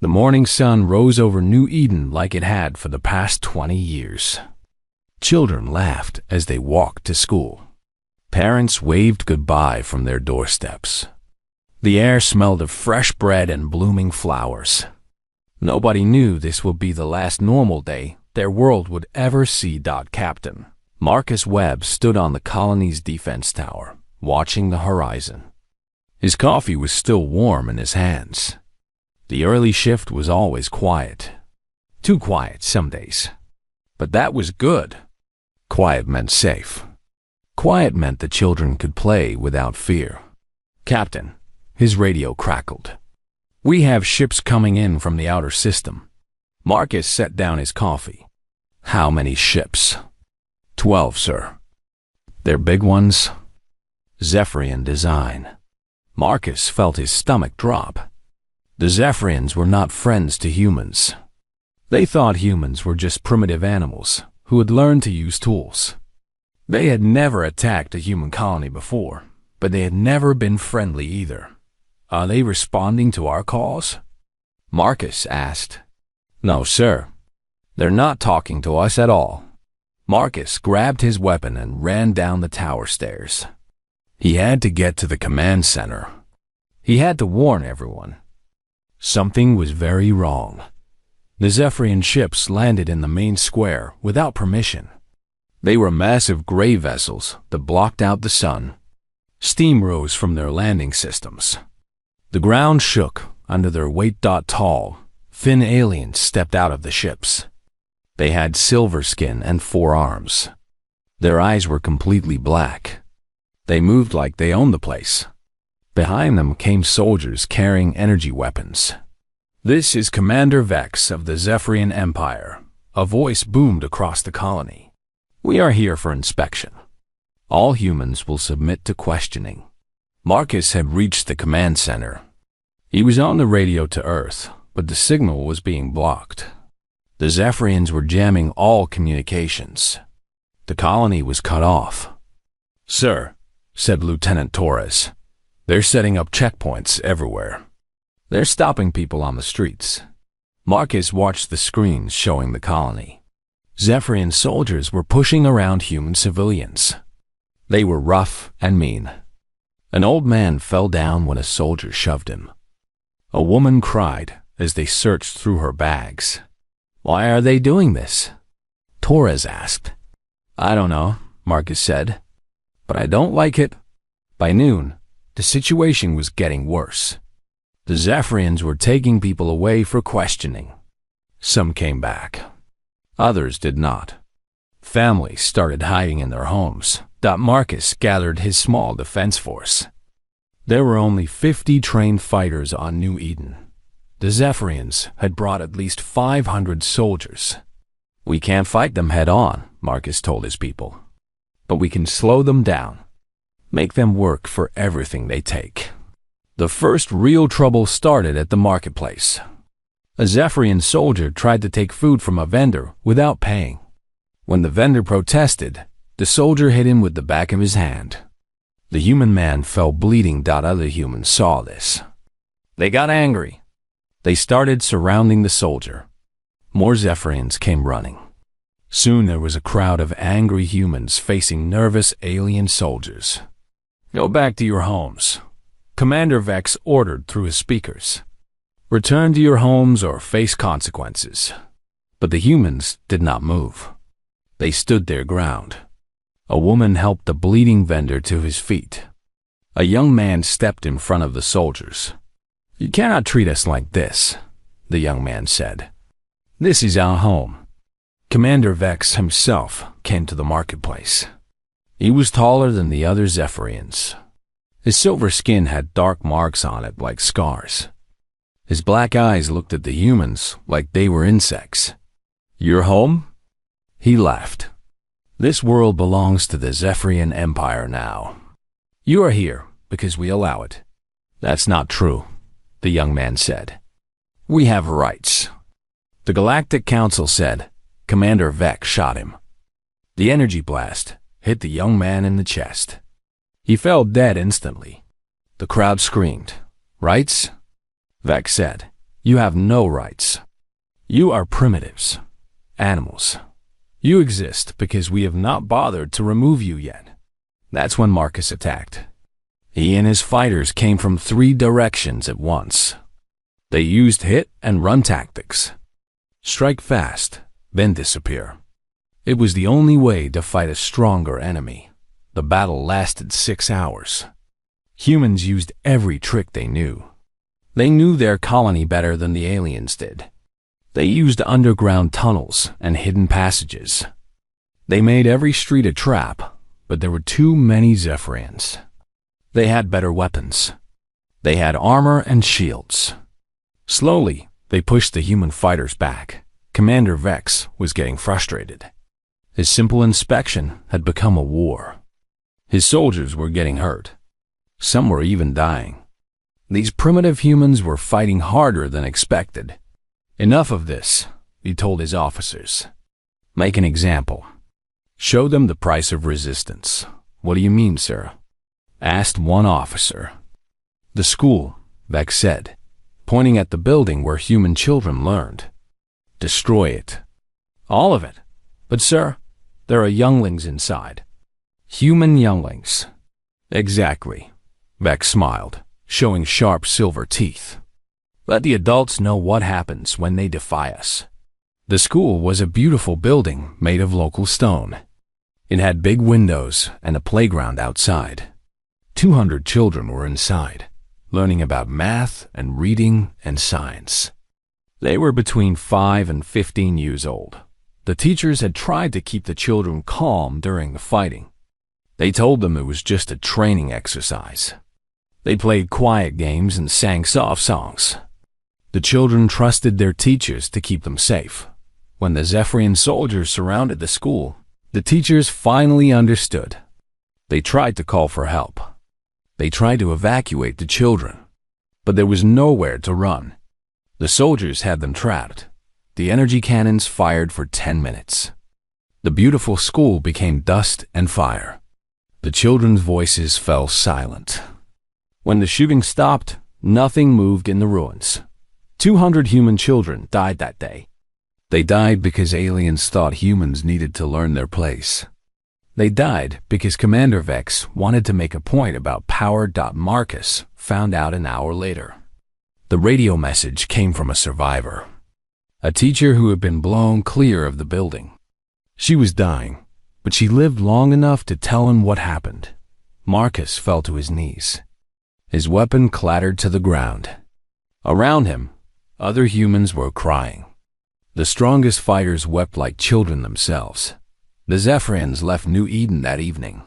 The morning sun rose over New Eden like it had for the past 20 years. Children laughed as they walked to school. Parents waved goodbye from their doorsteps. The air smelled of fresh bread and blooming flowers. Nobody knew this would be the last normal day their world would ever see. Captain Marcus Webb stood on the colony's defense tower, watching the horizon. His coffee was still warm in his hands. The early shift was always quiet. Too quiet some days. But that was good. Quiet meant safe. Quiet meant the children could play without fear. "Captain," his radio crackled. "We have ships coming in from the outer system." Marcus set down his coffee. "How many ships?" 12, sir." "They're big ones?" "Zephyrian design." Marcus felt his stomach drop. The Zephyrians were not friends to humans. They thought humans were just primitive animals who had learned to use tools. They had never attacked a human colony before, but they had never been friendly either. "Are they responding to our calls?" Marcus asked. "No, sir. They're not talking to us at all." Marcus grabbed his weapon and ran down the tower stairs. He had to get to the command center. He had to warn everyone. Something was very wrong. The Zephyrian ships landed in the main square without permission. They were massive gray vessels that blocked out the sun. Steam rose from their landing systems. The ground shook under their weight. Tall, thin aliens stepped out of the ships. They had silver skin and 4 arms. Their eyes were completely black. They moved like they owned the place. Behind them came soldiers carrying energy weapons. "This is Commander Vex of the Zephyrian Empire," a voice boomed across the colony. "We are here for inspection. All humans will submit to questioning." Marcus had reached the command center. He was on the radio to Earth, but the signal was being blocked. The Zephyrians were jamming all communications. The colony was cut off. "Sir," said Lieutenant Torres, "they're setting up checkpoints everywhere. They're stopping people on the streets." Marcus watched the screens showing the colony. Zephyrian soldiers were pushing around human civilians. They were rough and mean. An old man fell down when a soldier shoved him. A woman cried as they searched through her bags. "Why are they doing this?" Torres asked. "I don't know," Marcus said, "but I don't like it." By noon, the situation was getting worse. The Zephyrians were taking people away for questioning. Some came back. Others did not. Families started hiding in their homes. Marcus gathered his small defense force. There were only 50 trained fighters on New Eden. The Zephyrians had brought at least 500 soldiers. "We can't fight them head on," Marcus told his people. "But we can slow them down. Make them work for everything they take." The first real trouble started at the marketplace. A Zephyrian soldier tried to take food from a vendor without paying. When the vendor protested, the soldier hit him with the back of his hand. The human man fell bleeding. Other humans saw this. They got angry. They started surrounding the soldier. More Zephyrians came running. Soon there was a crowd of angry humans facing nervous alien soldiers. "Go back to your homes," Commander Vex ordered through his speakers. "Return to your homes or face consequences." But the humans did not move. They stood their ground. A woman helped the bleeding vendor to his feet. A young man stepped in front of the soldiers. "You cannot treat us like this," the young man said. "This is our home." Commander Vex himself came to the marketplace. He was taller than the other Zephyrians. His silver skin had dark marks on it like scars. His black eyes looked at the humans like they were insects. "Your home?" He laughed. "This world belongs to the Zephyrian Empire now. You are here because we allow it." "That's not true," the young man said. "We have rights." The Galactic Council said Commander Vex shot him. The energy blast hit the young man in the chest. He fell dead instantly. The crowd screamed. "Rights?" Vex said. You have no rights. You are primitives, animals. You exist because we have not bothered to remove you yet. That's when Marcus attacked. He and his fighters came from 3 directions at once. They used hit and run tactics. Strike fast, then disappear. It was the only way to fight a stronger enemy. The battle lasted 6 hours. Humans used every trick they knew. They knew their colony better than the aliens did. They used underground tunnels and hidden passages. They made every street a trap, but there were too many Zephyrians. They had better weapons. They had armor and shields. Slowly, they pushed the human fighters back. Commander Vex was getting frustrated. His simple inspection had become a war. His soldiers were getting hurt. Some were even dying. These primitive humans were fighting harder than expected. Enough of this, he told his officers. Make an example. Show them the price of resistance. What do you mean, sir? Asked one officer. The school, Vex said, pointing at the building where human children learned. Destroy it. All of it. But sir, there are younglings inside. Human younglings. Exactly. Vex smiled, showing sharp silver teeth. Let the adults know what happens when they defy us. The school was a beautiful building made of local stone. It had big windows and a playground outside. 200 children were inside, learning about math and reading and science. They were between 5 and 15 years old. The teachers had tried to keep the children calm during the fighting. They told them it was just a training exercise. They played quiet games and sang soft songs. The children trusted their teachers to keep them safe. When the Zephyrian soldiers surrounded the school, the teachers finally understood. They tried to call for help. They tried to evacuate the children, but there was nowhere to run. The soldiers had them trapped. The energy cannons fired for 10 minutes. The beautiful school became dust and fire. The children's voices fell silent. When the shooting stopped, nothing moved in the ruins. 200 human children died that day. They died because aliens thought humans needed to learn their place. They died because Commander Vex wanted to make a point about power. Marcus found out an hour later. The radio message came from a survivor, a teacher who had been blown clear of the building. She was dying, but she lived long enough to tell him what happened. Marcus fell to his knees. His weapon clattered to the ground. Around him, other humans were crying. The strongest fighters wept like children themselves. The Zephyrians left New Eden that evening.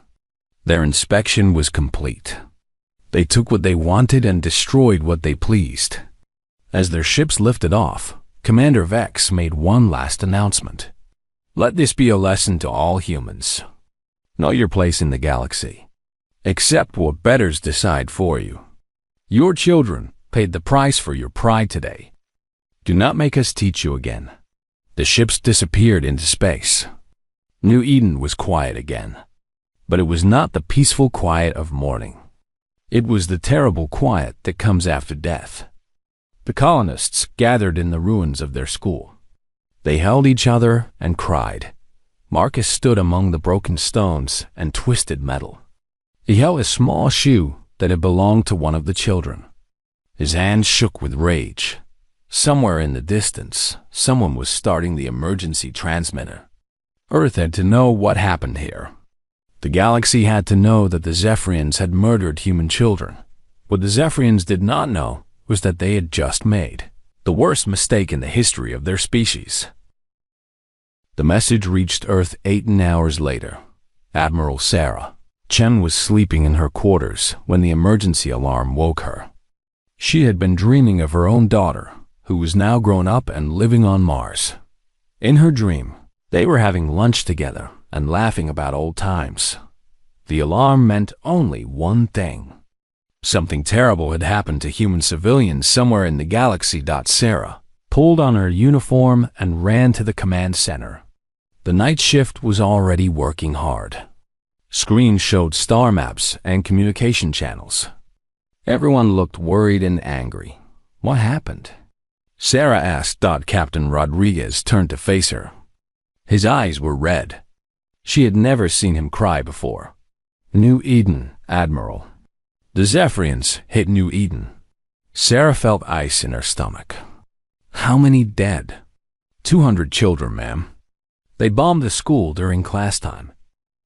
Their inspection was complete. They took what they wanted and destroyed what they pleased. As their ships lifted off, Commander Vex made one last announcement. Let this be a lesson to all humans. Know your place in the galaxy. Accept what betters decide for you. Your children paid the price for your pride today. Do not make us teach you again. The ships disappeared into space. New Eden was quiet again. But it was not the peaceful quiet of morning. It was the terrible quiet that comes after death. The colonists gathered in the ruins of their school. They held each other and cried. Marcus stood among the broken stones and twisted metal. He held a small shoe that had belonged to one of the children. His hands shook with rage. Somewhere in the distance, someone was starting the emergency transmitter. Earth had to know what happened here. The galaxy had to know that the Zephyrians had murdered human children. What the Zephyrians did not know was that they had just made the worst mistake in the history of their species. The message reached Earth 8 hours later. Admiral Sarah Chen was sleeping in her quarters when the emergency alarm woke her. She had been dreaming of her own daughter, who was now grown up and living on Mars. In her dream, they were having lunch together and laughing about old times. The alarm meant only one thing. Something terrible had happened to human civilians somewhere in the galaxy. Sarah pulled on her uniform and ran to the command center. The night shift was already working hard. Screens showed star maps and communication channels. Everyone looked worried and angry. What happened? Sarah asked. Captain Rodriguez turned to face her. His eyes were red. She had never seen him cry before. New Eden, Admiral. The Zephyrians hit New Eden. Sarah felt ice in her stomach. How many dead? 200 children, ma'am. They bombed the school during class time.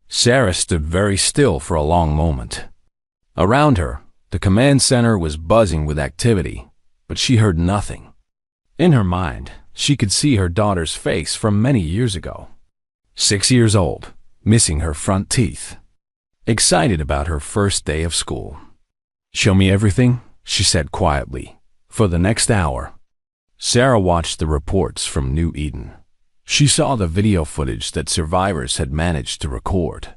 Sarah stood very still for a long moment. Around her, the command center was buzzing with activity, but she heard nothing. In her mind, she could see her daughter's face from many years ago. 6 years old, missing her front teeth. Excited about her first day of school. "Show me everything," she said quietly. For the next hour, Sarah watched the reports from New Eden. She saw the video footage that survivors had managed to record.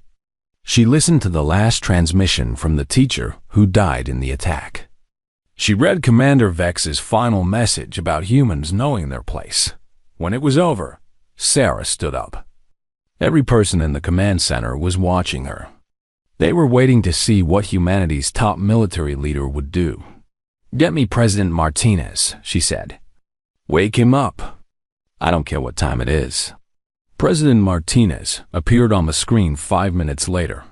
She listened to the last transmission from the teacher who died in the attack. She read Commander Vex's final message about humans knowing their place. When it was over, Sarah stood up. Every person in the command center was watching her. They were waiting to see what humanity's top military leader would do. "Get me President Martinez," she said. "Wake him up. I don't care what time it is." President Martinez appeared on the screen 5 minutes later.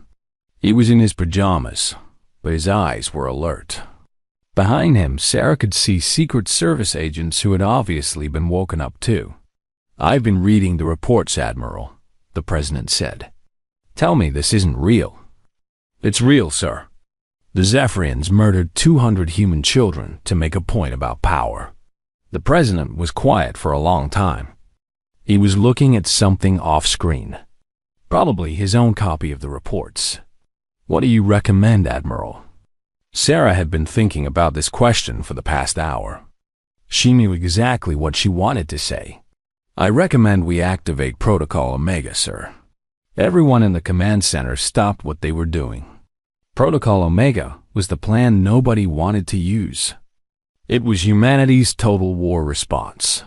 He was in his pajamas, but his eyes were alert. Behind him, Sarah could see Secret Service agents who had obviously been woken up too. "I've been reading the reports, Admiral," the president said. "Tell me this isn't real." "It's real, sir. The Zephyrians murdered 200 human children to make a point about power." The president was quiet for a long time. He was looking at something off-screen. Probably his own copy of the reports. "What do you recommend, Admiral?" Sarah had been thinking about this question for the past hour. She knew exactly what she wanted to say. "I recommend we activate Protocol Omega, sir." Everyone in the command center stopped what they were doing. Protocol Omega was the plan nobody wanted to use. It was humanity's total war response.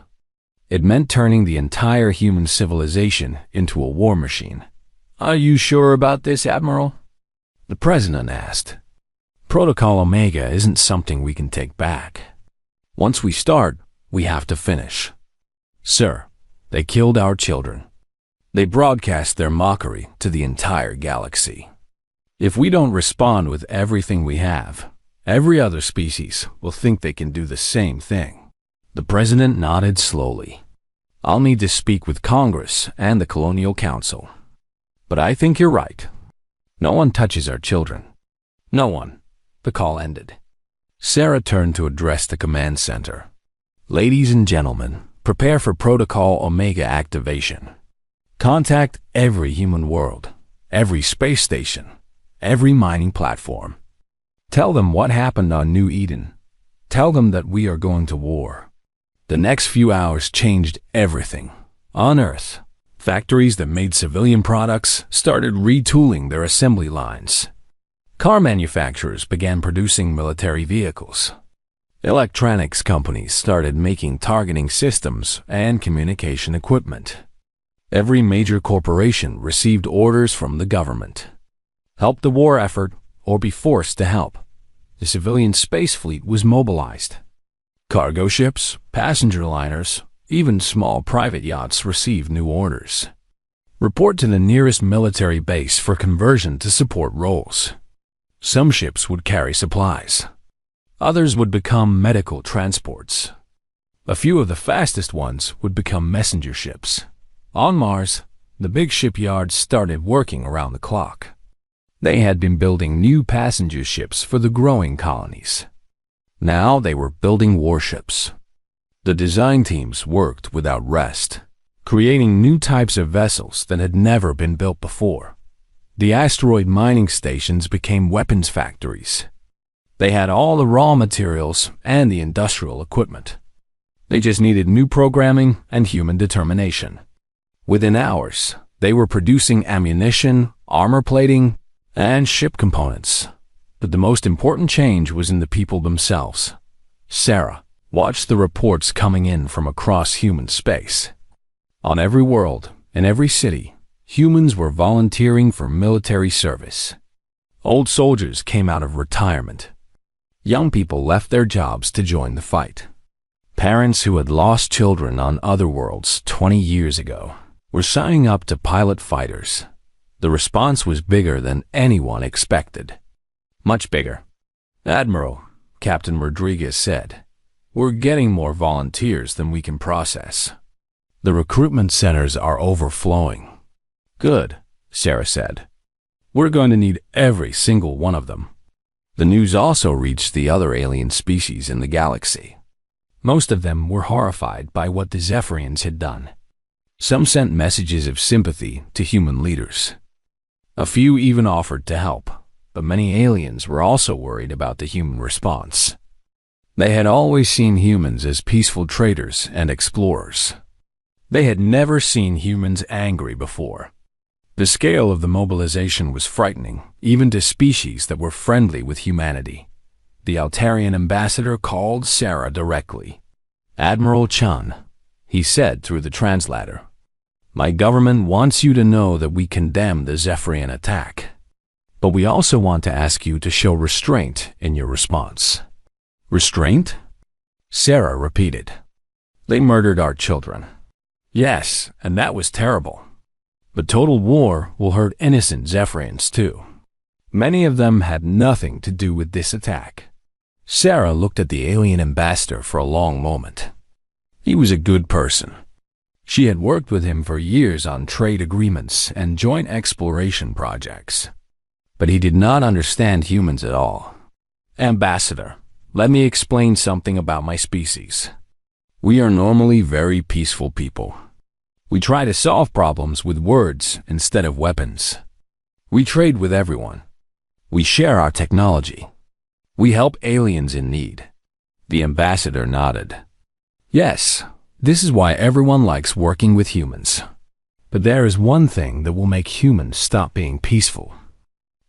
It meant turning the entire human civilization into a war machine. "Are you sure about this, Admiral?" the president asked. "Protocol Omega isn't something we can take back. Once we start, we have to finish." "Sir, they killed our children. They broadcast their mockery to the entire galaxy. If we don't respond with everything we have, every other species will think they can do the same thing." The president nodded slowly. "I'll need to speak with Congress and the Colonial Council. But I think you're right. No one touches our children. No one." The call ended. Sarah turned to address the command center. "Ladies and gentlemen, prepare for Protocol Omega activation. Contact every human world, every space station, every mining platform. Tell them what happened on New Eden. Tell them that we are going to war." The next few hours changed everything. On Earth, factories that made civilian products started retooling their assembly lines. Car manufacturers began producing military vehicles. Electronics companies started making targeting systems and communication equipment. Every major corporation received orders from the government. Help the war effort or be forced to help. The civilian space fleet was mobilized. Cargo ships, passenger liners, even small private yachts received new orders. Report to the nearest military base for conversion to support roles. Some ships would carry supplies. Others would become medical transports. A few of the fastest ones would become messenger ships. On Mars, the big shipyards started working around the clock. They had been building new passenger ships for the growing colonies. Now they were building warships. The design teams worked without rest, creating new types of vessels that had never been built before. The asteroid mining stations became weapons factories. They had all the raw materials and the industrial equipment. They just needed new programming and human determination. Within hours, they were producing ammunition, armor plating, and ship components. But the most important change was in the people themselves. Sarah watched the reports coming in from across human space. On every world, in every city, humans were volunteering for military service. Old soldiers came out of retirement. Young people left their jobs to join the fight. Parents who had lost children on other worlds 20 years ago were signing up to pilot fighters. The response was bigger than anyone expected. Much bigger. "Admiral," Captain Rodriguez said, "we're getting more volunteers than we can process. The recruitment centers are overflowing." "Good," Sarah said. "We're going to need every single one of them." The news also reached the other alien species in the galaxy. Most of them were horrified by what the Zephyrians had done. Some sent messages of sympathy to human leaders. A few even offered to help, but many aliens were also worried about the human response. They had always seen humans as peaceful traders and explorers. They had never seen humans angry before. The scale of the mobilization was frightening, even to species that were friendly with humanity. The Altarian ambassador called Sarah directly. "Admiral Chun," he said through the translator, "my government wants you to know that we condemn the Zephyrian attack. But we also want to ask you to show restraint in your response." "Restraint?" Sarah repeated. "They murdered our children." "Yes, and that was terrible. But total war will hurt innocent Zephyrians too. Many of them had nothing to do with this attack." Sarah looked at the alien ambassador for a long moment. He was a good person. She had worked with him for years on trade agreements and joint exploration projects. But he did not understand humans at all. "Ambassador, let me explain something about my species. We are normally very peaceful people. We try to solve problems with words instead of weapons. We trade with everyone. We share our technology. We help aliens in need." The ambassador nodded. "Yes, this is why everyone likes working with humans. But there is one thing that will make humans stop being peaceful.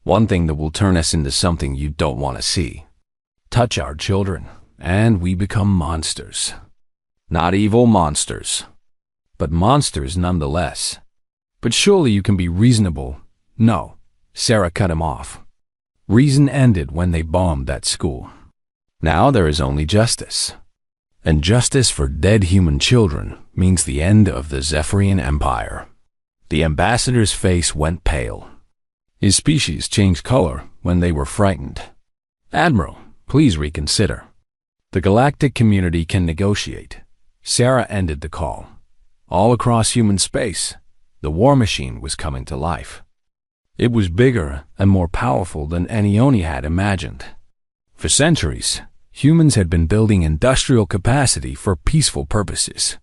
One thing that will turn us into something you don't want to see. Touch our children, and we become monsters. Not evil monsters, but monsters nonetheless." "But surely you can be reasonable." "No," Sarah cut him off. "Reason ended when they bombed that school. Now there is only justice. And justice for dead human children means the end of the Zephyrian Empire." The ambassador's face went pale. His species changed color when they were frightened. "Admiral, please reconsider. The galactic community can negotiate." Sarah ended the call. All across human space, the war machine was coming to life. It was bigger and more powerful than Anione had imagined. For centuries, humans had been building industrial capacity for peaceful purposes.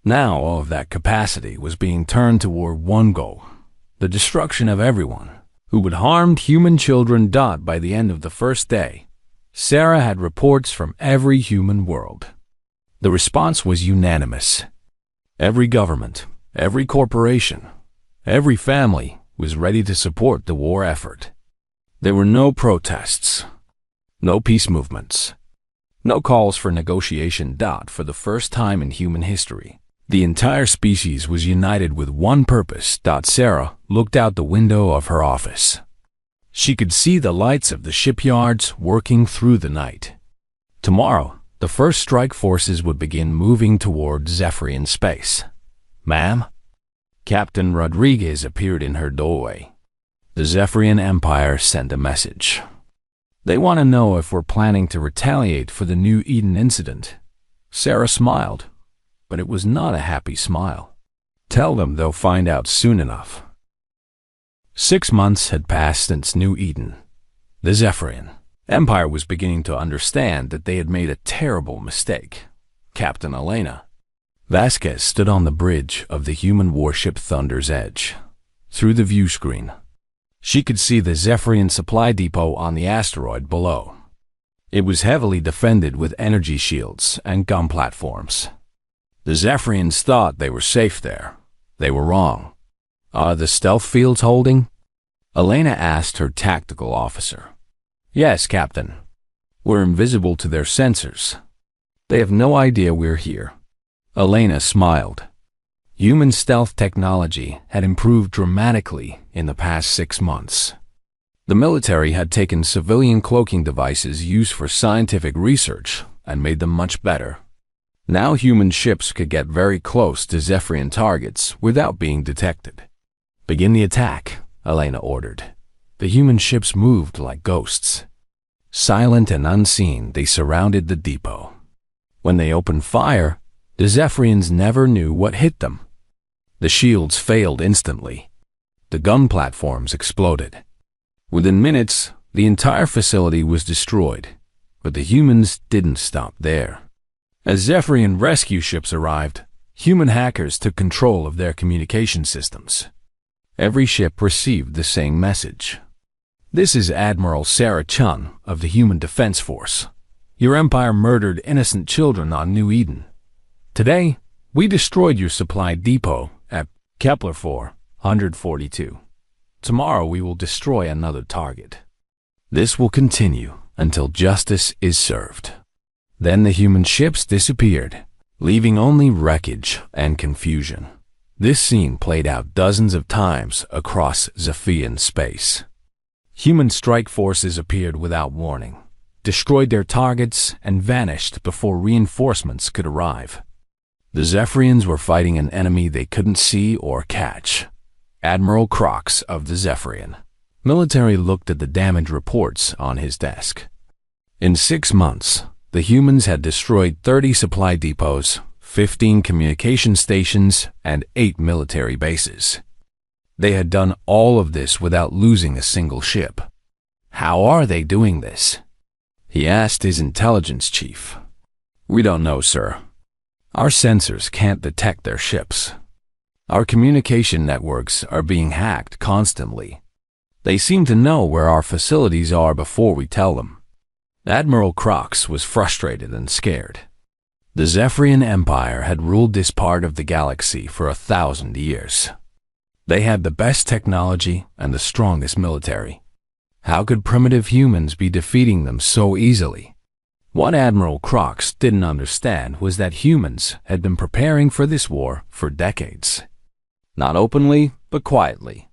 Now all of that capacity was being turned toward one goal: the destruction of everyone who would harm human children. By the end of the first day, Sarah had reports from every human world. The response was unanimous. Every government, every corporation, every family was ready to support the war effort. There were no protests, no peace movements, no calls for negotiation. For the first time in human history, the entire species was united with one purpose. Sarah looked out the window of her office. She could see the lights of the shipyards working through the night. Tomorrow, the first strike forces would begin moving toward Zephyrian space. "Ma'am?" Captain Rodriguez appeared in her doorway. The Zephyrian Empire sent a message. "They want to know if we're planning to retaliate for the New Eden incident." Sarah smiled, but it was not a happy smile. "Tell them they'll find out soon enough." 6 months had passed since New Eden. The Zephyrian Empire was beginning to understand that they had made a terrible mistake. Captain Elena Vasquez stood on the bridge of the human warship Thunder's Edge. Through the view screen, she could see the Zephyrian supply depot on the asteroid below. It was heavily defended with energy shields and gun platforms. The Zephyrians thought they were safe there. They were wrong. "Are the stealth fields holding?" Elena asked her tactical officer. "Yes, Captain. We're invisible to their sensors. They have no idea we're here." Elena smiled. Human stealth technology had improved dramatically in the past 6 months. The military had taken civilian cloaking devices used for scientific research and made them much better. Now human ships could get very close to Zephyrian targets without being detected. "Begin the attack," Elena ordered. The human ships moved like ghosts. Silent and unseen, they surrounded the depot. When they opened fire, the Zephyrians never knew what hit them. The shields failed instantly. The gun platforms exploded. Within minutes, the entire facility was destroyed, but the humans didn't stop there. As Zephyrian rescue ships arrived, human hackers took control of their communication systems. Every ship received the same message. "This is Admiral Sarah Chun of the Human Defense Force. Your empire murdered innocent children on New Eden. Today, we destroyed your supply depot at Kepler 442. Tomorrow we will destroy another target. This will continue until justice is served." Then the human ships disappeared, leaving only wreckage and confusion. This scene played out dozens of times across Zephyrian space. Human strike forces appeared without warning, destroyed their targets, and vanished before reinforcements could arrive. The Zephyrians were fighting an enemy they couldn't see or catch. Admiral Crox of the Zephyrian military looked at the damage reports on his desk. In 6 months, the humans had destroyed 30 supply depots, 15 communication stations, and 8 military bases. They had done all of this without losing a single ship. "How are they doing this?" he asked his intelligence chief. "We don't know, sir. Our sensors can't detect their ships. Our communication networks are being hacked constantly. They seem to know where our facilities are before we tell them." Admiral Crox was frustrated and scared. The Zephyrian Empire had ruled this part of the galaxy for 1,000 years. They had the best technology and the strongest military. How could primitive humans be defeating them so easily? What Admiral Crox didn't understand was that humans had been preparing for this war for decades. Not openly, but quietly.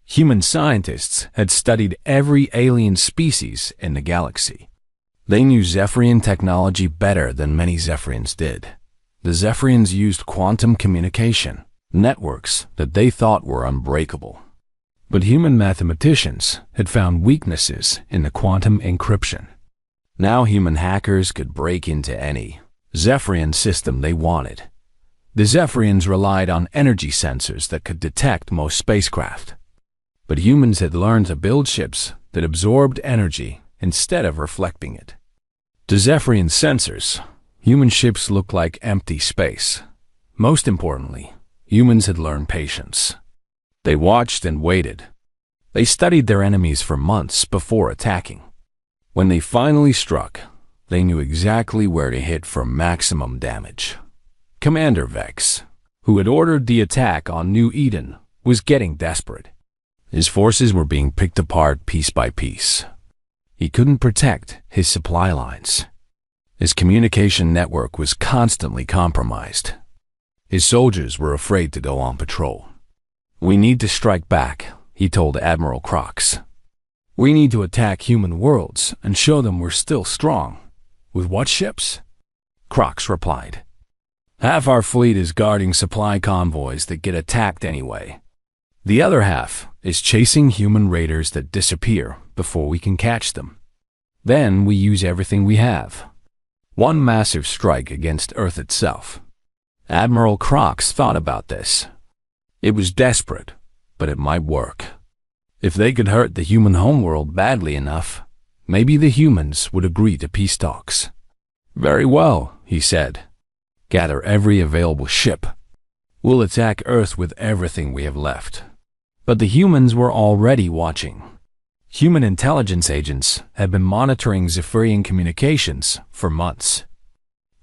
Human scientists had studied every alien species in the galaxy. They knew Zephyrian technology better than many Zephyrians did. The Zephyrians used quantum communication, networks that they thought were unbreakable. But human mathematicians had found weaknesses in the quantum encryption. Now human hackers could break into any Zephyrian system they wanted. The Zephyrians relied on energy sensors that could detect most spacecraft. But humans had learned to build ships that absorbed energy instead of reflecting it. To Zephyrian sensors, human ships looked like empty space. Most importantly, humans had learned patience. They watched and waited. They studied their enemies for months before attacking. When they finally struck, they knew exactly where to hit for maximum damage. Commander Vex, who had ordered the attack on New Eden, was getting desperate. His forces were being picked apart piece by piece. He couldn't protect his supply lines. His communication network was constantly compromised. His soldiers were afraid to go on patrol. "We need to strike back," he told Admiral Crox. "We need to attack human worlds and show them we're still strong." "With what ships?" Crox replied. "Half our fleet is guarding supply convoys that get attacked anyway. The other half is chasing human raiders that disappear before we can catch them. Then we use everything we have. One massive strike against Earth itself." Admiral Crox thought about this. It was desperate, but it might work. If they could hurt the human homeworld badly enough, maybe the humans would agree to peace talks. "Very well," he said. "Gather every available ship. We'll attack Earth with everything we have left." But the humans were already watching. Human intelligence agents had been monitoring Zephyrian communications for months.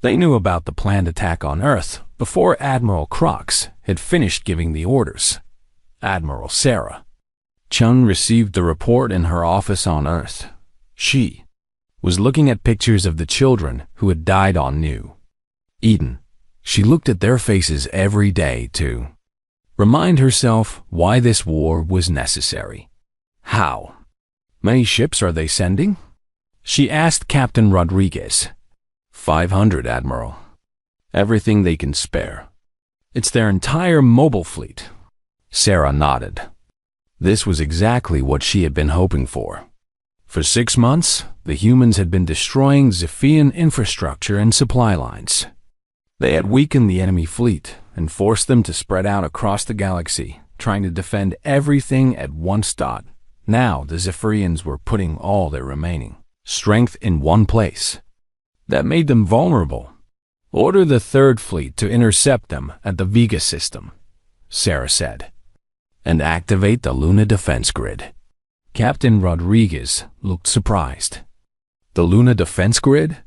They knew about the planned attack on Earth before Admiral Crox had finished giving the orders. Admiral Sarah Chun received the report in her office on Earth. She was looking at pictures of the children who had died on New Eden. She looked at their faces every day to remind herself why this war was necessary. "How many ships are they sending?" she asked Captain Rodriguez. 500, Admiral. Everything they can spare. It's their entire mobile fleet. Sarah nodded. This was exactly what she had been hoping for. For 6 months, the humans had been destroying Zephian infrastructure and supply lines. They had weakened the enemy fleet and forced them to spread out across the galaxy, trying to defend everything at one spot. Now the Zephyrians were putting all their remaining strength in one place. That made them vulnerable. Order the third fleet to intercept them at the Vega system, Sarah said, and activate the Luna defense grid. Captain Rodriguez looked surprised. The Luna defense grid?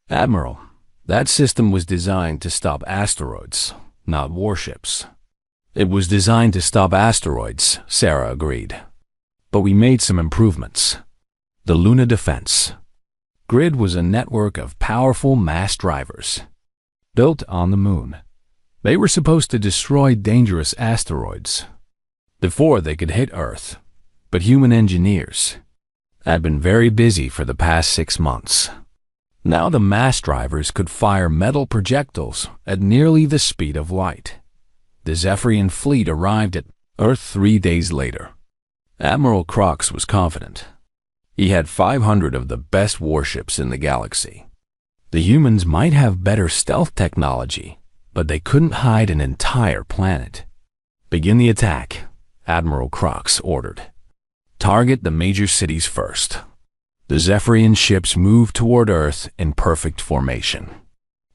Admiral, that system was designed to stop asteroids, not warships. It was designed to stop asteroids, Sarah agreed. But we made some improvements. The Luna defense grid was a network of powerful mass drivers built on the moon. They were supposed to destroy dangerous asteroids before they could hit Earth. But human engineers had been very busy for the past 6 months. Now the mass drivers could fire metal projectiles at nearly the speed of light. The Zephyrian fleet arrived at Earth 3 days later. Admiral Crox was confident. He had 500 of the best warships in the galaxy. The humans might have better stealth technology, but they couldn't hide an entire planet. Begin the attack, Admiral Crox ordered. Target the major cities first. The Zephyrian ships moved toward Earth in perfect formation,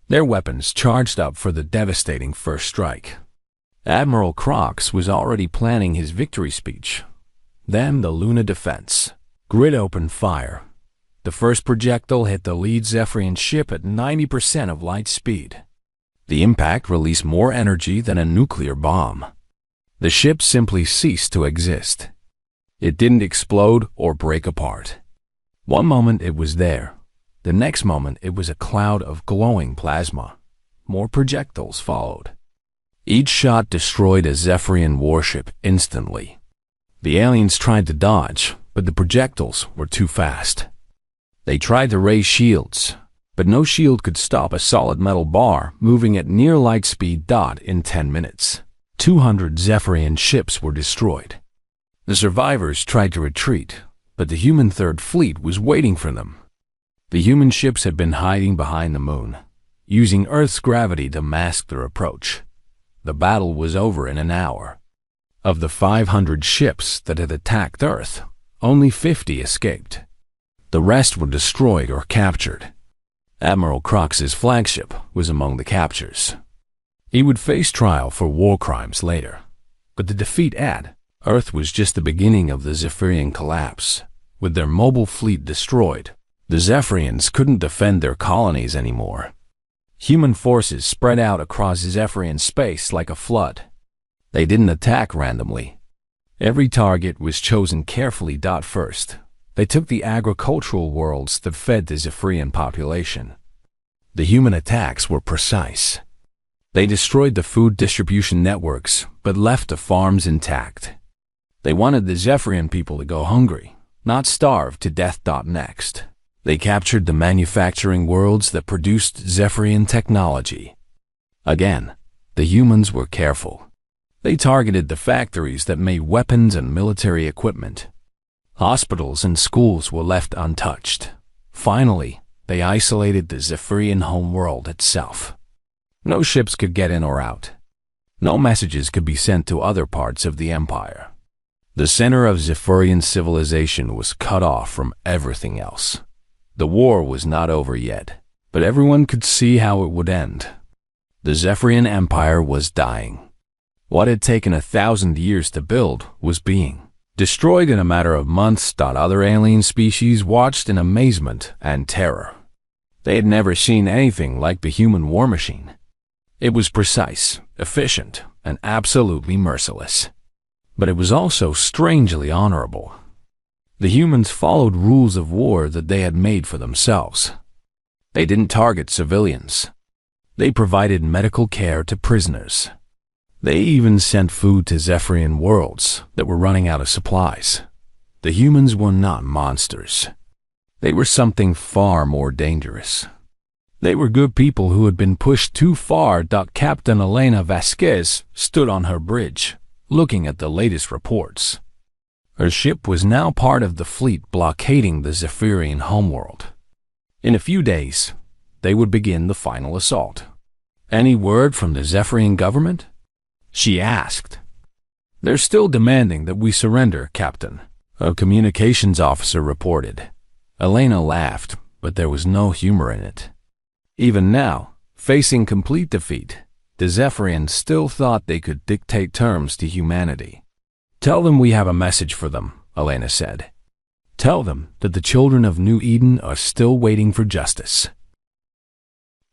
their weapons charged up for the devastating first strike. Admiral Crox was already planning his victory speech. Then the Luna defense grid opened fire. The first projectile hit the lead Zephyrian ship at 90% of light speed. The impact released more energy than a nuclear bomb. The ship simply ceased to exist. It didn't explode or break apart. One moment it was there. The next moment it was a cloud of glowing plasma. More projectiles followed. Each shot destroyed a Zephyrian warship instantly. The aliens tried to dodge, but the projectiles were too fast. They tried to raise shields, but no shield could stop a solid metal bar moving at near light speed in 10 minutes. 200 Zephyrian ships were destroyed. The survivors tried to retreat, but the human third fleet was waiting for them. The human ships had been hiding behind the moon, using Earth's gravity to mask their approach. The battle was over in an hour. Of the 500 ships that had attacked Earth, only 50 escaped. The rest were destroyed or captured. Admiral Crox's flagship was among the captures. He would face trial for war crimes later, but the defeat at Earth was just the beginning of the Zephyrian collapse. With their mobile fleet destroyed, the Zephyrians couldn't defend their colonies anymore. Human forces spread out across Zephyrian space like a flood. They didn't attack randomly. Every target was chosen carefully. First, they took the agricultural worlds that fed the Zephyrian population. The human attacks were precise. They destroyed the food distribution networks, but left the farms intact. They wanted the Zephyrian people to go hungry, not starve to death. Next, they captured the manufacturing worlds that produced Zephyrian technology. Again, the humans were careful. They targeted the factories that made weapons and military equipment. Hospitals and schools were left untouched. Finally, they isolated the Zephyrian homeworld itself. No ships could get in or out. No messages could be sent to other parts of the Empire. The center of Zephyrian civilization was cut off from everything else. The war was not over yet, but everyone could see how it would end. The Zephyrian Empire was dying. What had taken 1,000 years to build was being destroyed in a matter of months. Other alien species watched in amazement and terror. They had never seen anything like the human war machine. It was precise, efficient, and absolutely merciless. But it was also strangely honorable. The humans followed rules of war that they had made for themselves. They didn't target civilians. They provided medical care to prisoners. They even sent food to Zephyrian worlds that were running out of supplies. The humans were not monsters. They were something far more dangerous. They were good people who had been pushed too far. Captain Elena Vasquez stood on her bridge, looking at the latest reports. Her ship was now part of the fleet blockading the Zephyrian homeworld. In a few days, they would begin the final assault. Any word from the Zephyrian government? She asked. They're still demanding that we surrender, Captain, a communications officer reported. Elena laughed, but there was no humor in it. Even now, facing complete defeat, the Zephyrians still thought they could dictate terms to humanity. Tell them we have a message for them, Elena said. Tell them that the children of New Eden are still waiting for justice.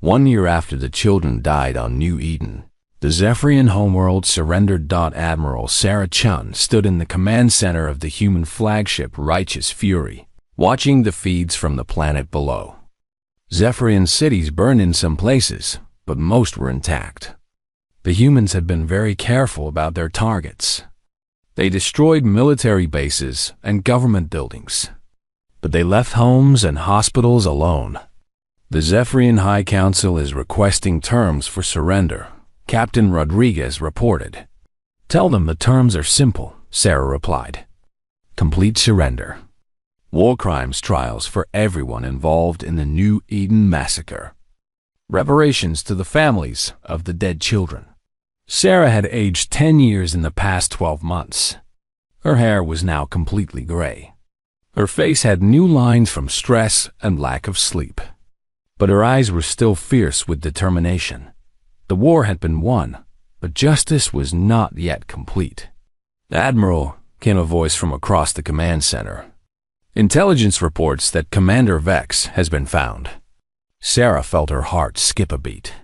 1 year after the children died on New Eden, the Zephyrian homeworld surrendered. Admiral Sarah Chun stood in the command center of the human flagship Righteous Fury, watching the feeds from the planet below. Zephyrian cities burned in some places, but most were intact. The humans had been very careful about their targets. They destroyed military bases and government buildings, but they left homes and hospitals alone. The Zephyrian High Council is requesting terms for surrender, Captain Rodriguez reported. Tell them the terms are simple, Sarah replied. Complete surrender. War crimes trials for everyone involved in the New Eden massacre. Reparations to the families of the dead children. Sarah had aged 10 years in the past 12 months. Her hair was now completely gray. Her face had new lines from stress and lack of sleep. But her eyes were still fierce with determination. The war had been won, but justice was not yet complete. Admiral, came a voice from across the command center. Intelligence reports that Commander Vex has been found. Sarah felt her heart skip a beat.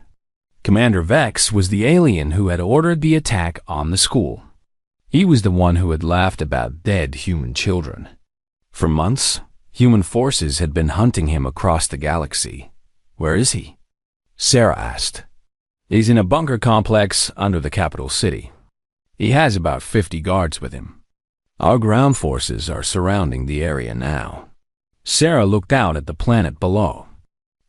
Commander Vex was the alien who had ordered the attack on the school. He was the one who had laughed about dead human children. For months, human forces had been hunting him across the galaxy. Where is he? Sarah asked. He's in a bunker complex under the capital city. He has about 50 guards with him. Our ground forces are surrounding the area now. Sarah looked out at the planet below.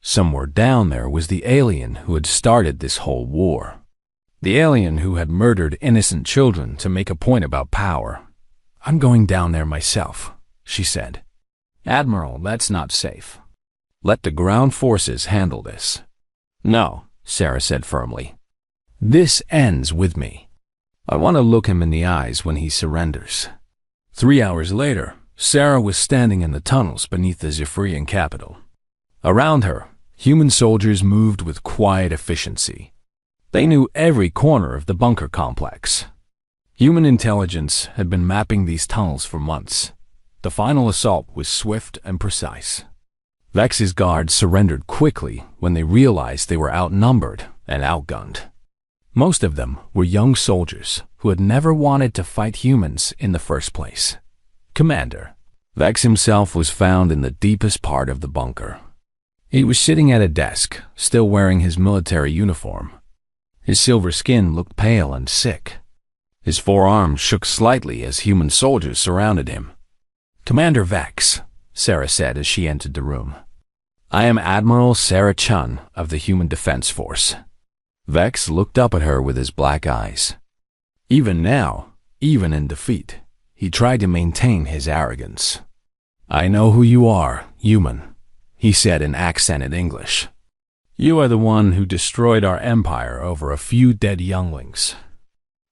Somewhere down there was the alien who had started this whole war. The alien who had murdered innocent children to make a point about power. I'm going down there myself, she said. Admiral, that's not safe. Let the ground forces handle this. No, Sarah said firmly. This ends with me. I want to look him in the eyes when he surrenders. 3 hours later, Sarah was standing in the tunnels beneath the Zephyrian capital. Around her, human soldiers moved with quiet efficiency. They knew every corner of the bunker complex. Human intelligence had been mapping these tunnels for months. The final assault was swift and precise. Vex's guards surrendered quickly when they realized they were outnumbered and outgunned. Most of them were young soldiers who had never wanted to fight humans in the first place. Commander Vex himself was found in the deepest part of the bunker. He was sitting at a desk, still wearing his military uniform. His silver skin looked pale and sick. His forearms shook slightly as human soldiers surrounded him. Commander Vex, Sarah said as she entered the room. I am Admiral Sarah Chun of the Human Defense Force. Vex looked up at her with his black eyes. Even now, even in defeat, he tried to maintain his arrogance. I know who you are, human, he said in accented English. You are the one who destroyed our empire over a few dead younglings.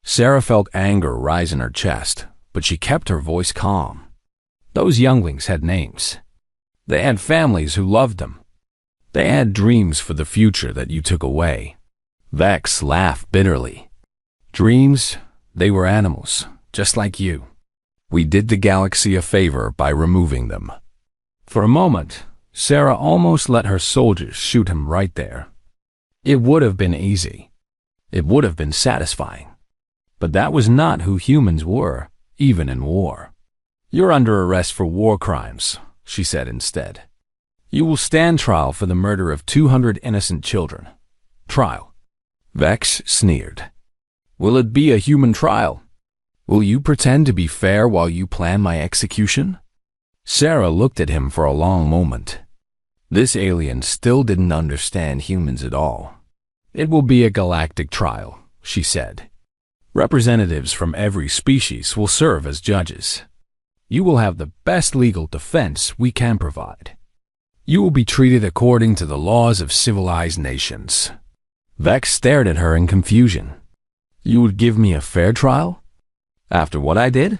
Sarah felt anger rise in her chest, but she kept her voice calm. Those younglings had names. They had families who loved them. They had dreams for the future that you took away. Vex laughed bitterly. Dreams? They were animals, just like you. We did the galaxy a favor by removing them. For a moment, Sarah almost let her soldiers shoot him right there. It would have been easy. It would have been satisfying. But that was not who humans were, even in war. You're under arrest for war crimes, she said instead. You will stand trial for the murder of 200 innocent children. Trial. Vex sneered. Will it be a human trial? Will you pretend to be fair while you plan my execution? Sarah looked at him for a long moment. This alien still didn't understand humans at all. "It will be a galactic trial," she said. "Representatives from every species will serve as judges. You will have the best legal defense we can provide. You will be treated according to the laws of civilized nations." Vex stared at her in confusion. "You would give me a fair trial? After what I did?"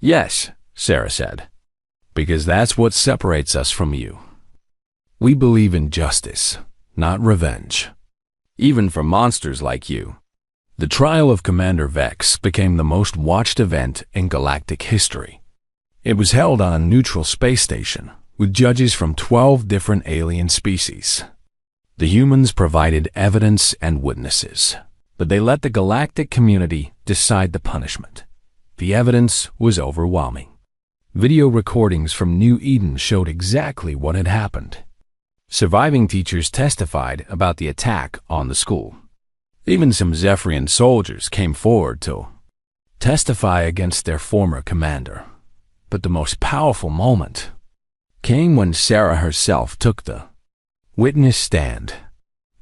"Yes," Sarah said, "because that's what separates us from you. We believe in justice, not revenge, even for monsters like you." The trial of Commander Vex became the most watched event in galactic history. It was held on a neutral space station with judges from 12 different alien species. The humans provided evidence and witnesses, but they let the galactic community decide the punishment. The evidence was overwhelming. Video recordings from New Eden showed exactly what had happened. Surviving teachers testified about the attack on the school. Even some Zephyrian soldiers came forward to testify against their former commander. But the most powerful moment came when Sarah herself took the witness stand.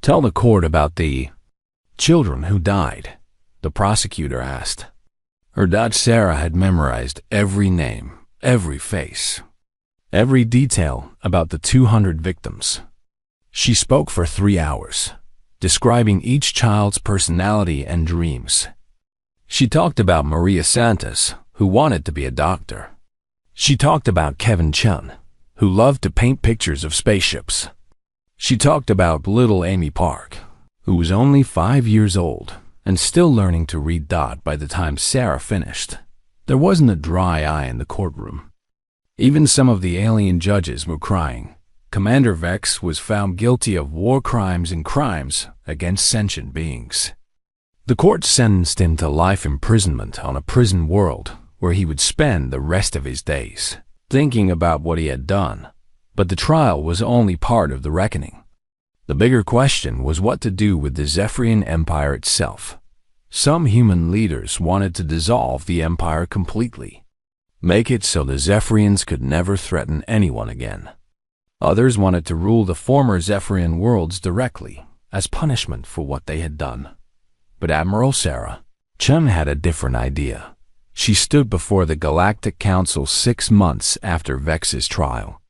"Tell the court about the children who died," the prosecutor asked. Her daughter Sarah had memorized every name, every face, every detail about the 200 victims. She spoke for 3 hours, describing each child's personality and dreams. She talked about Maria Santos, who wanted to be a doctor. She talked about Kevin Chun, who loved to paint pictures of spaceships. She talked about little Amy Park, who was only 5 years old and still learning to read dot by the time Sarah finished. There wasn't a dry eye in the courtroom. Even some of the alien judges were crying. Commander Vex was found guilty of war crimes and crimes against sentient beings. The court sentenced him to life imprisonment on a prison world where he would spend the rest of his days thinking about what he had done. But the trial was only part of the reckoning. The bigger question was what to do with the Zephyrian Empire itself. Some human leaders wanted to dissolve the empire completely, make it so the Zephyrians could never threaten anyone again. Others wanted to rule the former Zephyrian worlds directly as punishment for what they had done. But Admiral Sarah Chun had a different idea. She stood before the Galactic Council 6 months after Vex's trial.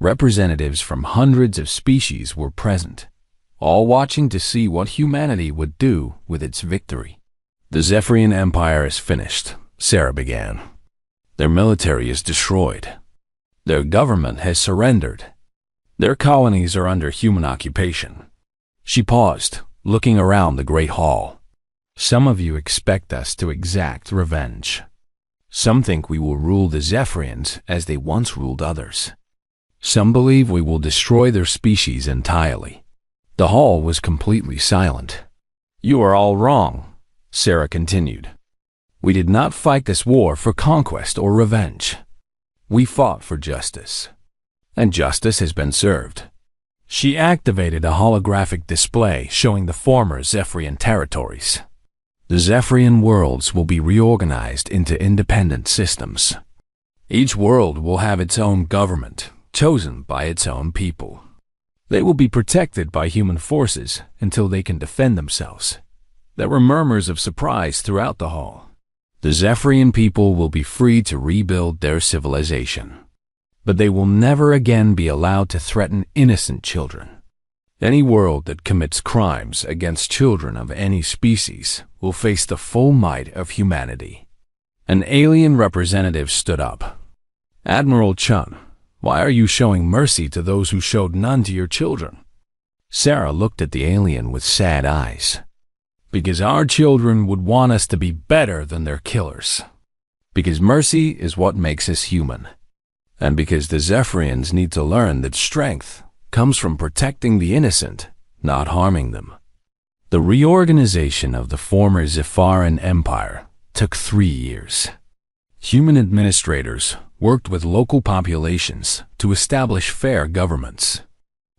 Representatives from hundreds of species were present, all watching to see what humanity would do with its victory. "The Zephyrian Empire is finished," Sarah began. "Their military is destroyed. Their government has surrendered. Their colonies are under human occupation." She paused, looking around the great hall. "Some of you expect us to exact revenge. Some think we will rule the Zephyrians as they once ruled others. Some believe we will destroy their species entirely." The hall was completely silent. "You are all wrong," Sarah continued. "We did not fight this war for conquest or revenge. We fought for justice. And justice has been served." She activated a holographic display showing the former Zephyrian territories. "The Zephyrian worlds will be reorganized into independent systems. Each world will have its own government, chosen by its own people. They will be protected by human forces until they can defend themselves." There were murmurs of surprise throughout the hall. "The Zephyrian people will be free to rebuild their civilization. But they will never again be allowed to threaten innocent children. Any world that commits crimes against children of any species will face the full might of humanity." An alien representative stood up. "Admiral Chun, why are you showing mercy to those who showed none to your children?" Sarah looked at the alien with sad eyes. "Because our children would want us to be better than their killers. Because mercy is what makes us human. And because the Zephyrians need to learn that strength comes from protecting the innocent, not harming them." The reorganization of the former Zephyrian Empire took 3 years. Human administrators worked with local populations to establish fair governments.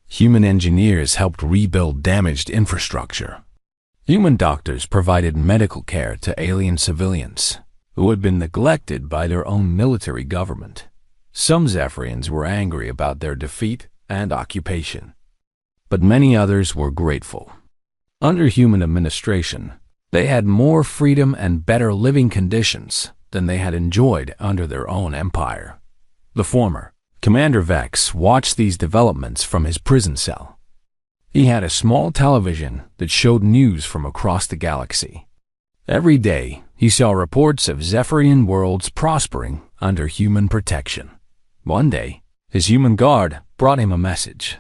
Human engineers helped rebuild damaged infrastructure. Human doctors provided medical care to alien civilians who had been neglected by their own military government. Some Zephyrians were angry about their defeat and occupation. But many others were grateful. Under human administration, they had more freedom and better living conditions than they had enjoyed under their own empire. The former, Commander Vex, watched these developments from his prison cell. He had a small television that showed news from across the galaxy. Every day, he saw reports of Zephyrian worlds prospering under human protection. One day, his human guard brought him a message.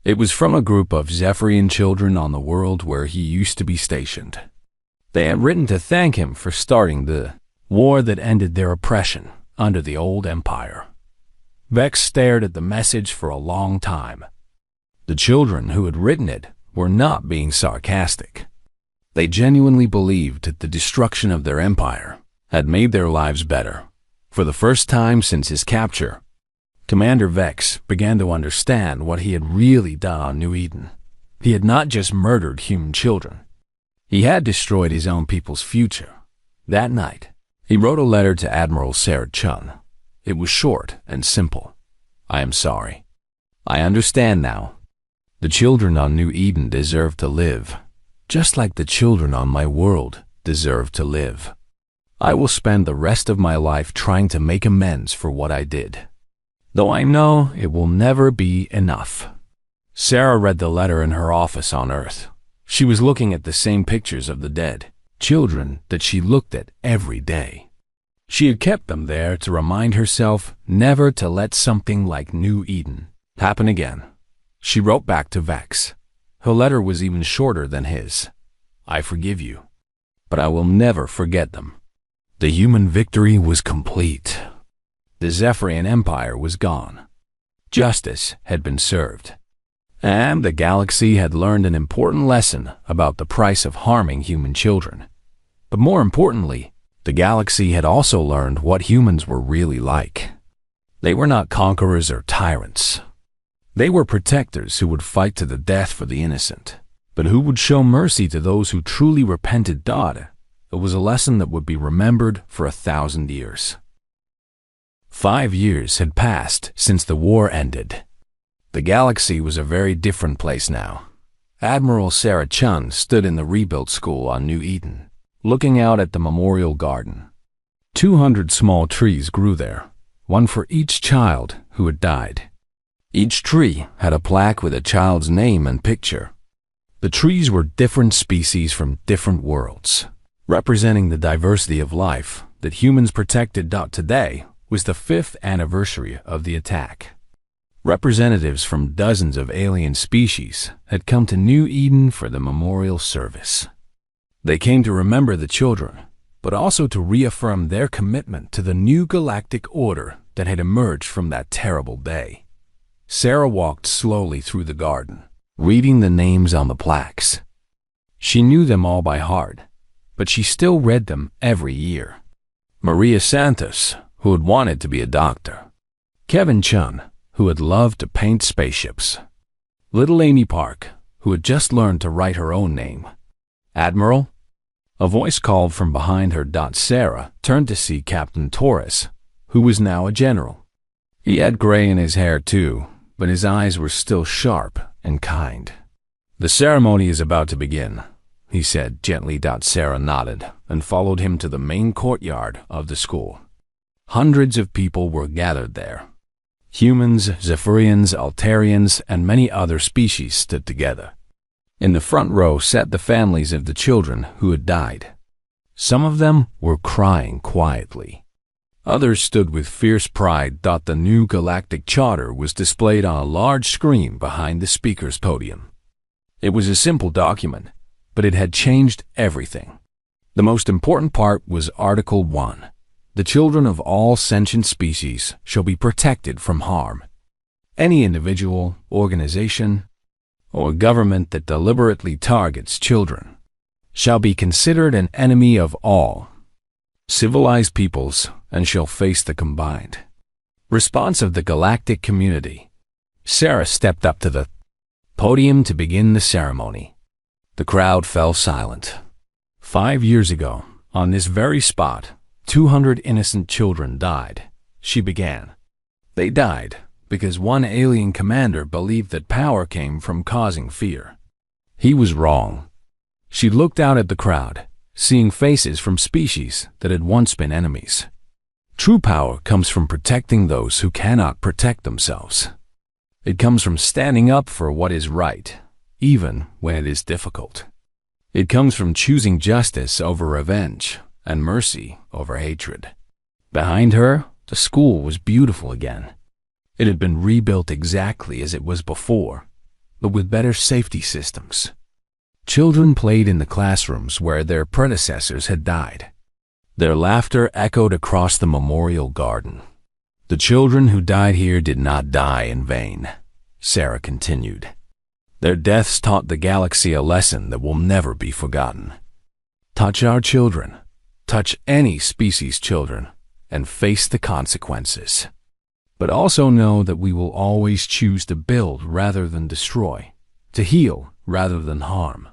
It was from a group of Zephyrian children on the world where he used to be stationed. They had written to thank him for starting the war that ended their oppression under the old empire. Vex stared at the message for a long time. The children who had written it were not being sarcastic. They genuinely believed that the destruction of their empire had made their lives better. For the first time since his capture, Commander Vex began to understand what he had really done on New Eden. He had not just murdered human children. He had destroyed his own people's future. That night, he wrote a letter to Admiral Sarah Chun. It was short and simple. I am sorry. I understand now. The children on New Eden deserve to live, just like the children on my world deserve to live. I will spend the rest of my life trying to make amends for what I did, though I know it will never be enough. Sarah read the letter in her office on Earth. She was looking at the same pictures of the dead, children that she looked at every day. She had kept them there to remind herself never to let something like New Eden happen again. She wrote back to Vex. Her letter was even shorter than his. I forgive you, but I will never forget them. The human victory was complete. The Zephyrian Empire was gone. Justice had been served. And the galaxy had learned an important lesson about the price of harming human children. But more importantly, the galaxy had also learned what humans were really like. They were not conquerors or tyrants. They were protectors who would fight to the death for the innocent, but who would show mercy to those who truly repented. It was a lesson that would be remembered for 1,000 years. 5 years had passed since the war ended. The galaxy was a very different place now. Admiral Sarah Chun stood in the rebuilt school on New Eden, looking out at the memorial garden. 200 small trees grew there, one for each child who had died. Each tree had a plaque with a child's name and picture. The trees were different species from different worlds, representing the diversity of life that humans protected. Today was the 5th anniversary of the attack. Representatives from dozens of alien species had come to New Eden for the memorial service. They came to remember the children, but also to reaffirm their commitment to the new galactic order that had emerged from that terrible day. Sarah walked slowly through the garden, reading the names on the plaques. She knew them all by heart, but she still read them every year. Maria Santos, who had wanted to be a doctor. Kevin Chun, who had loved to paint spaceships. Little Amy Park, who had just learned to write her own name. Admiral? A voice called from behind her. Sarah turned to see Captain Torres, who was now a general. He had gray in his hair too, but his eyes were still sharp and kind. The ceremony is about to begin, he said gently. Sarah nodded and followed him to the main courtyard of the school. Hundreds of people were gathered there. Humans, Zephyrians, Altarians, and many other species stood together. In the front row sat the families of the children who had died. Some of them were crying quietly. Others stood with fierce pride. The new galactic charter was displayed on a large screen behind the speaker's podium. It was a simple document, but it had changed everything. The most important part was Article 1. The children of all sentient species shall be protected from harm. Any individual, organization, or government that deliberately targets children shall be considered an enemy of all civilized peoples and shall face the combined response of the galactic community. Sarah stepped up to the podium to begin the ceremony. The crowd fell silent. 5 years ago, on this very spot, 200 innocent children died. She began. They died because one alien commander believed that power came from causing fear. He was wrong. She looked out at the crowd, seeing faces from species that had once been enemies. True power comes from protecting those who cannot protect themselves. It comes from standing up for what is right, even when it is difficult. It comes from choosing justice over revenge and mercy over hatred. Behind her, the school was beautiful again. It had been rebuilt exactly as it was before, but with better safety systems. Children played in the classrooms where their predecessors had died. Their laughter echoed across the memorial garden. The children who died here did not die in vain, Sarah continued. Their deaths taught the galaxy a lesson that will never be forgotten. Touch our children, touch any species' children, and face the consequences. But also know that we will always choose to build rather than destroy, to heal rather than harm.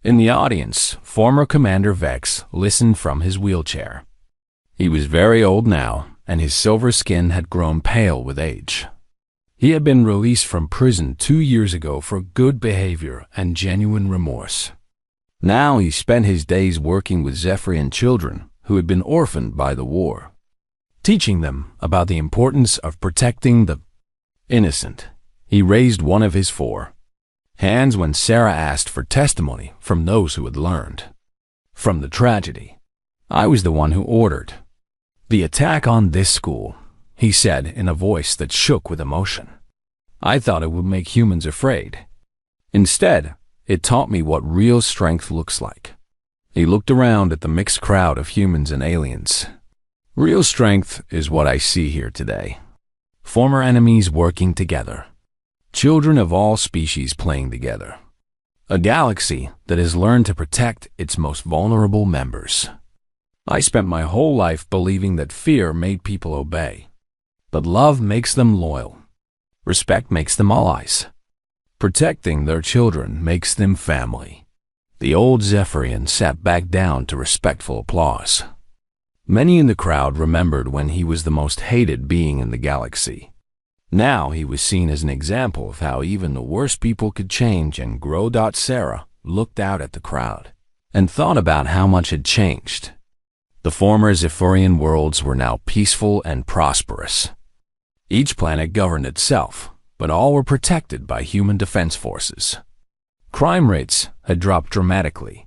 In the audience, former Commander Vex listened from his wheelchair. He was very old now, and his silver skin had grown pale with age. He had been released from prison 2 years ago for good behavior and genuine remorse. Now he spent his days working with Zephyrian children who had been orphaned by the war, teaching them about the importance of protecting the innocent. He raised one of his 4 hands when Sarah asked for testimony from those who had learned from the tragedy. I was the one who ordered the attack on this school, he said in a voice that shook with emotion. I thought it would make humans afraid. Instead, it taught me what real strength looks like. He looked around at the mixed crowd of humans and aliens. Real strength is what I see here today. Former enemies working together. Children of all species playing together. A galaxy that has learned to protect its most vulnerable members. I spent my whole life believing that fear made people obey. But love makes them loyal. Respect makes them allies. Protecting their children makes them family. The old Zephyrian sat back down to respectful applause. Many in the crowd remembered when he was the most hated being in the galaxy. Now he was seen as an example of how even the worst people could change and grow. Sarah looked out at the crowd and thought about how much had changed. The former Zephyrian worlds were now peaceful and prosperous. Each planet governed itself, but all were protected by human defense forces. Crime rates had dropped dramatically.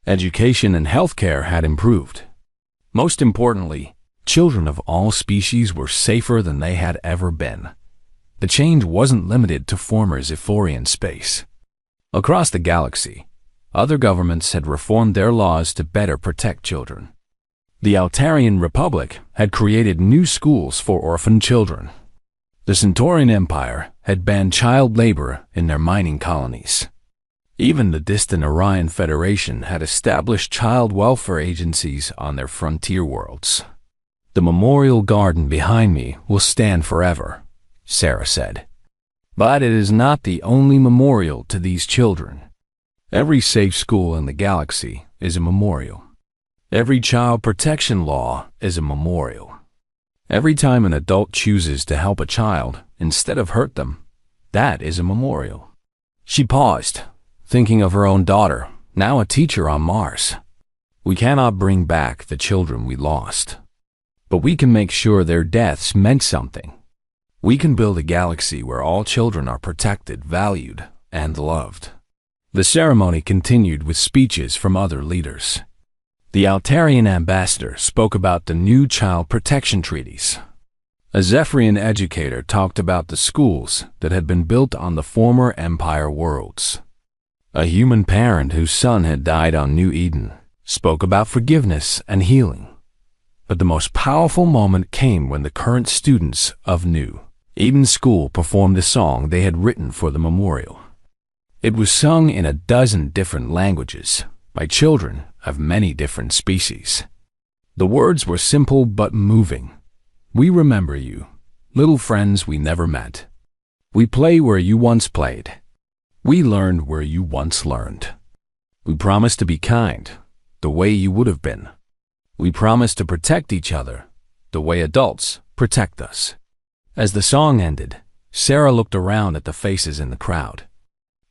Education and healthcare had improved. Most importantly, children of all species were safer than they had ever been. The change wasn't limited to former Zephyrian space. Across the galaxy, other governments had reformed their laws to better protect children. The Altarian Republic had created new schools for orphan children. The Centaurian Empire had banned child labor in their mining colonies. Even the distant Orion Federation had established child welfare agencies on their frontier worlds. The memorial garden behind me will stand forever, Sarah said. But it is not the only memorial to these children. Every safe school in the galaxy is a memorial. Every child protection law is a memorial. Every time an adult chooses to help a child instead of hurt them, that is a memorial. She paused, thinking of her own daughter, now a teacher on Mars. We cannot bring back the children we lost, but we can make sure their deaths meant something. We can build a galaxy where all children are protected, valued, and loved. The ceremony continued with speeches from other leaders. The Altarian ambassador spoke about the new child protection treaties. A Zephyrian educator talked about the schools that had been built on the former Empire worlds. A human parent whose son had died on New Eden spoke about forgiveness and healing. But the most powerful moment came when the current students of New Eden School performed the song they had written for the memorial. It was sung in a dozen different languages by children of many different species. The words were simple but moving. We remember you, little friends we never met. We play where you once played. We learned where you once learned. We promise to be kind, the way you would have been. We promise to protect each other, the way adults protect us. As the song ended, Sarah looked around at the faces in the crowd.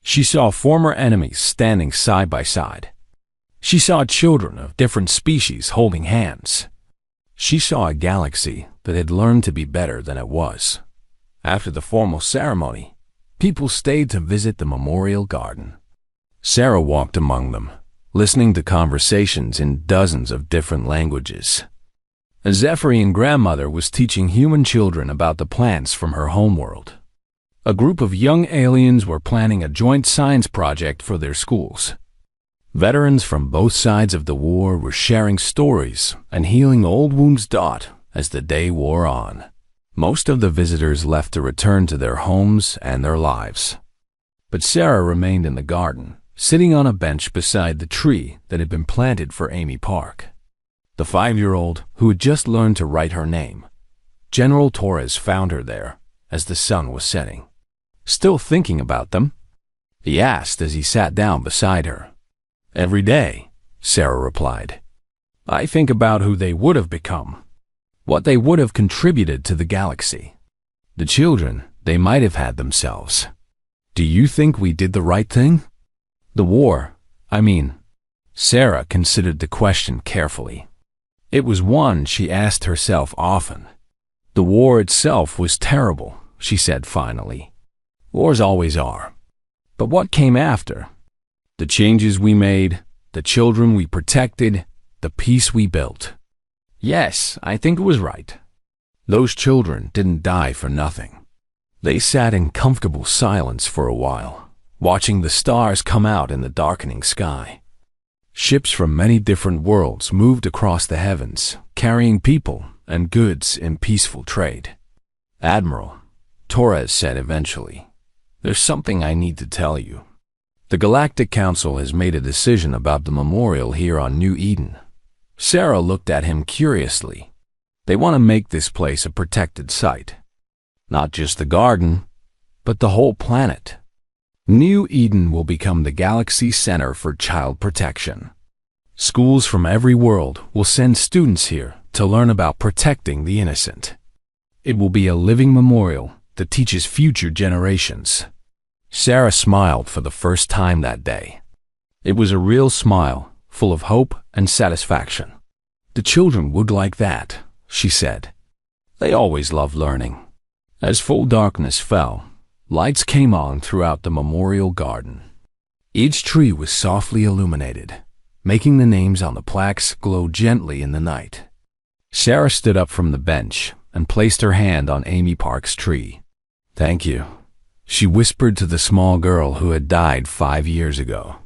She saw former enemies standing side by side. She saw children of different species holding hands. She saw a galaxy that had learned to be better than it was. After the formal ceremony, people stayed to visit the memorial garden. Sarah walked among them, listening to conversations in dozens of different languages. A Zephyrian grandmother was teaching human children about the plants from her homeworld. A group of young aliens were planning a joint science project for their schools. Veterans from both sides of the war were sharing stories and healing old wounds as the day wore on. Most of the visitors left to return to their homes and their lives. But Sarah remained in the garden, sitting on a bench beside the tree that had been planted for Amy Park. The 5-year-old, who had just learned to write her name, General Torres, found her there as the sun was setting. "Still thinking about them?" he asked as he sat down beside her. "Every day," Sarah replied. "I think about who they would have become, what they would have contributed to the galaxy, the children they might have had themselves. Do you think we did the right thing? The war, I mean." Sarah considered the question carefully. It was one she asked herself often. "The war itself was terrible," she said finally. "Wars always are. But what came after? The changes we made, the children we protected, the peace we built. Yes, I think it was right. Those children didn't die for nothing. They sat in comfortable silence for a while, watching the stars come out in the darkening sky. Ships from many different worlds moved across the heavens, carrying people and goods in peaceful trade. Admiral, Torres said eventually, "There's something I need to tell you. The Galactic Council has made a decision about the memorial here on New Eden." Sarah looked at him curiously. "They want to make this place a protected site. Not just the garden, but the whole planet. New Eden will become the galaxy center for child protection. Schools from every world will send students here to learn about protecting the innocent. It will be a living memorial that teaches future generations." Sarah smiled for the first time that day. It was a real smile, full of hope and satisfaction. "The children would like that," she said. "They always love learning." As full darkness fell, lights came on throughout the memorial garden. Each tree was softly illuminated, making the names on the plaques glow gently in the night. Sarah stood up from the bench and placed her hand on Amy Park's tree. "Thank you," she whispered to the small girl who had died 5 years ago.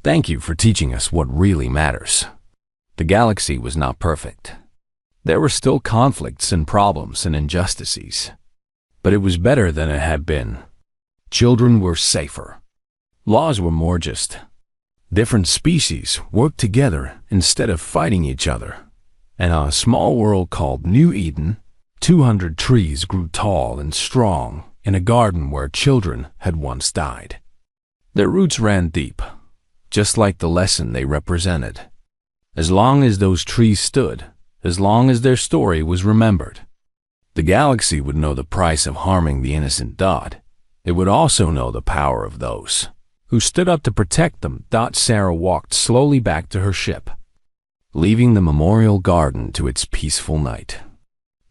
"Thank you for teaching us what really matters." The galaxy was not perfect. There were still conflicts and problems and injustices. But it was better than it had been. Children were safer. Laws were more just. Different species worked together instead of fighting each other. And on a small world called New Eden, 200 trees grew tall and strong in a garden where children had once died. Their roots ran deep, just like the lesson they represented. As long as those trees stood, as long as their story was remembered, the galaxy would know the price of harming the innocent dot. It would also know the power of those who stood up to protect them. Sarah walked slowly back to her ship, leaving the memorial garden to its peaceful night.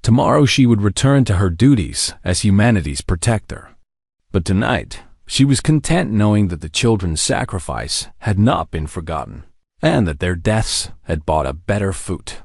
Tomorrow she would return to her duties as humanity's protector. But tonight, she was content knowing that the children's sacrifice had not been forgotten, and that their deaths had bought a better fate.